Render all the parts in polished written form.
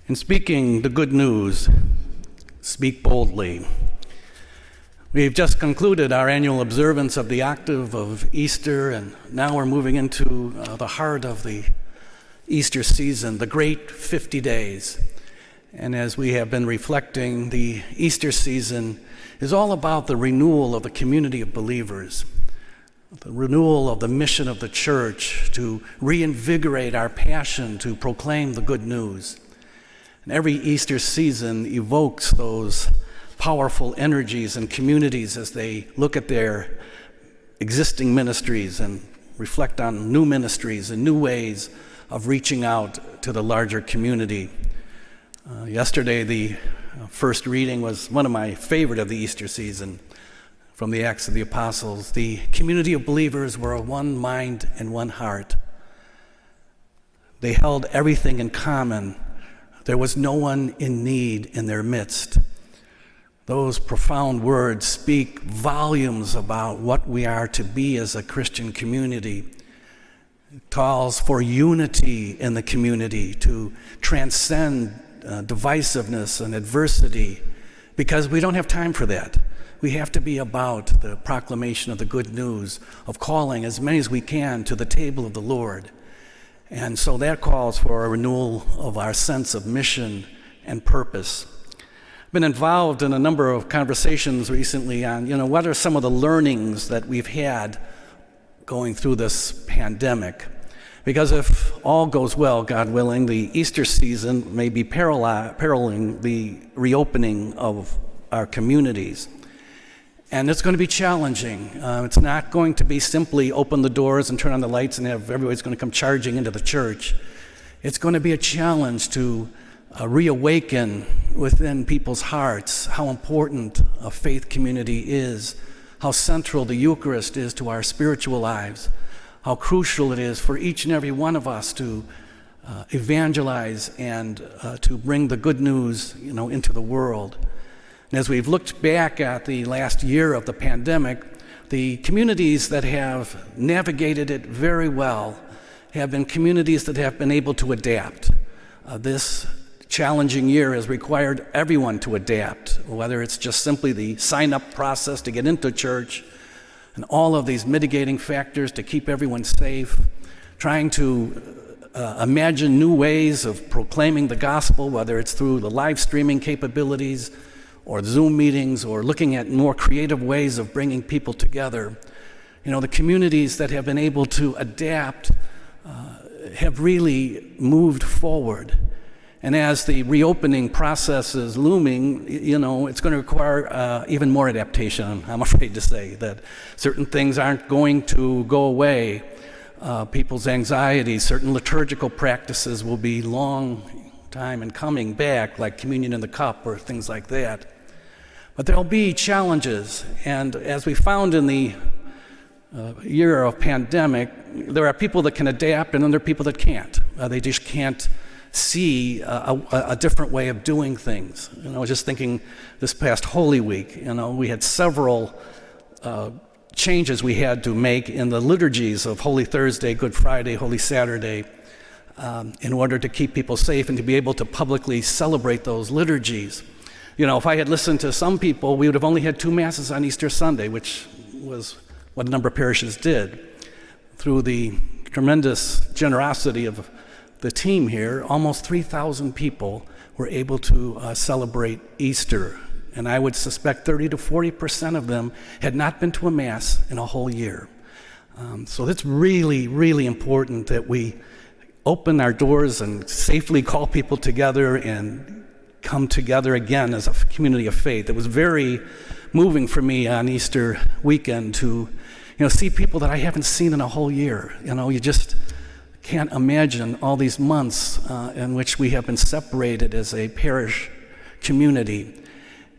In speaking the good news, speak boldly. We've just concluded our annual observance of the octave of Easter, and now we're moving into the heart of the Easter season, the great 50 days. And as we have been reflecting, the Easter season is all about the renewal of the community of believers, the renewal of the mission of the church to reinvigorate our passion to proclaim the good news. And every Easter season evokes those powerful energies and communities as they look at their existing ministries and reflect on new ministries and new ways of reaching out to the larger community. Yesterday, the first reading was one of my favorite of the Easter season from the Acts of the Apostles. The community of believers were of one mind and one heart. They held everything in common. There was no one in need in their midst. Those profound words speak volumes about what we are to be as a Christian community. It calls for unity in the community to transcend divisiveness and adversity, because we don't have time for that. We have to be about the proclamation of the good news, of calling as many as we can to the table of the Lord. And so that calls for a renewal of our sense of mission and purpose. I've been involved in a number of conversations recently on, what are some of the learnings that we've had going through this pandemic. Because if all goes well, God willing, the Easter season may be paralleling the reopening of our communities. And it's going to be challenging. It's not going to be simply open the doors and turn on the lights and have everybody's going to come charging into the church. It's going to be a challenge to reawaken within people's hearts how important a faith community is, how central the Eucharist is to our spiritual lives, how crucial it is for each and every one of us to evangelize and to bring the good news, into the world. And as we've looked back at the last year of the pandemic, the communities that have navigated it very well have been communities that have been able to adapt. This challenging year has required everyone to adapt, whether it's just simply the sign-up process to get into church and all of these mitigating factors to keep everyone safe, trying to imagine new ways of proclaiming the gospel, whether it's through the live streaming capabilities or Zoom meetings, or looking at more creative ways of bringing people together. The communities that have been able to adapt have really moved forward. And as the reopening process is looming, it's going to require even more adaptation, I'm afraid to say, that certain things aren't going to go away. People's anxieties, certain liturgical practices will be long time in coming back, like communion in the cup or things like that. But there'll be challenges, and as we found in the year of pandemic, there are people that can adapt and then there are people that can't. They just can't see a different way of doing things. I was just thinking this past Holy Week, we had several changes we had to make in the liturgies of Holy Thursday, Good Friday, Holy Saturday, in order to keep people safe and to be able to publicly celebrate those liturgies. If I had listened to some people, we would have only had 2 Masses on Easter Sunday, which was what a number of parishes did. Through the tremendous generosity of the team here, almost 3,000 people were able to celebrate Easter. And I would suspect 30 to 40% of them had not been to a Mass in a whole year. So it's really, really important that we open our doors and safely call people together and come together again as a community of faith. It was very moving for me on Easter weekend to, see people that I haven't seen in a whole year. You just can't imagine all these months in which we have been separated as a parish community.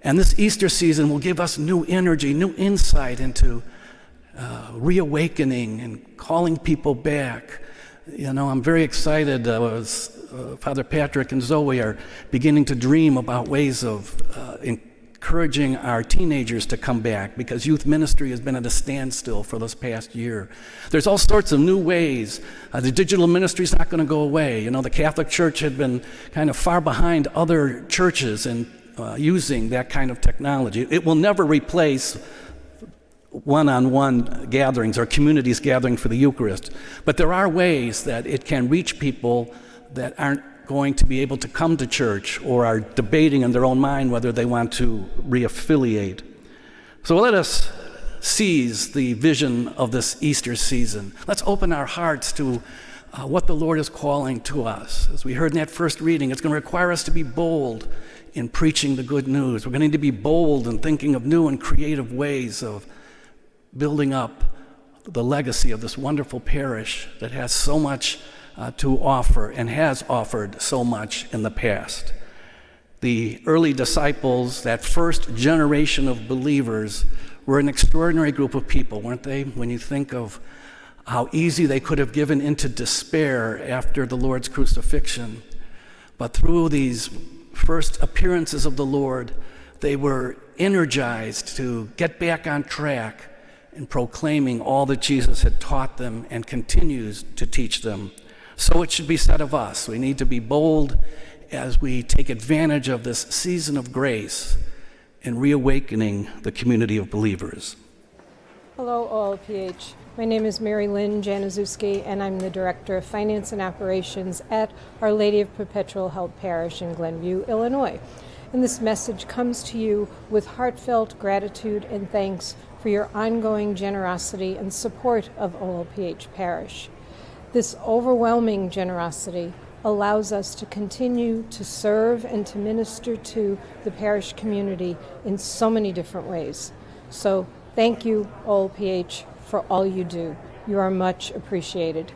And this Easter season will give us new energy, new insight into reawakening and calling people back. I'm very excited. Father Patrick and Zoe are beginning to dream about ways of encouraging our teenagers to come back, because youth ministry has been at a standstill for this past year. There's all sorts of new ways. The digital ministry is not going to go away. You know, the Catholic Church had been kind of far behind other churches in using that kind of technology. It will never replace one-on-one gatherings or communities gathering for the Eucharist, but there are ways that it can reach people that aren't going to be able to come to church or are debating in their own mind whether they want to reaffiliate. So let us seize the vision of this Easter season. Let's open our hearts to what the Lord is calling to us. As we heard in that first reading, it's going to require us to be bold in preaching the good news. We're going to need to be bold in thinking of new and creative ways of building up the legacy of this wonderful parish that has so much to offer and has offered so much in the past. The early disciples, that first generation of believers, were an extraordinary group of people, weren't they? When you think of how easy they could have given into despair after the Lord's crucifixion. But through these first appearances of the Lord, they were energized to get back on track in proclaiming all that Jesus had taught them and continues to teach them. So it should be said of us. We need to be bold as we take advantage of this season of grace in reawakening the community of believers. Hello, OLPH. My name is Mary Lynn Januszewski, and I'm the Director of Finance and Operations at Our Lady of Perpetual Help Parish in Glenview, Illinois. And this message comes to you with heartfelt gratitude and thanks for your ongoing generosity and support of OLPH Parish. This overwhelming generosity allows us to continue to serve and to minister to the parish community in so many different ways. So thank you, OLPH, for all you do. You are much appreciated.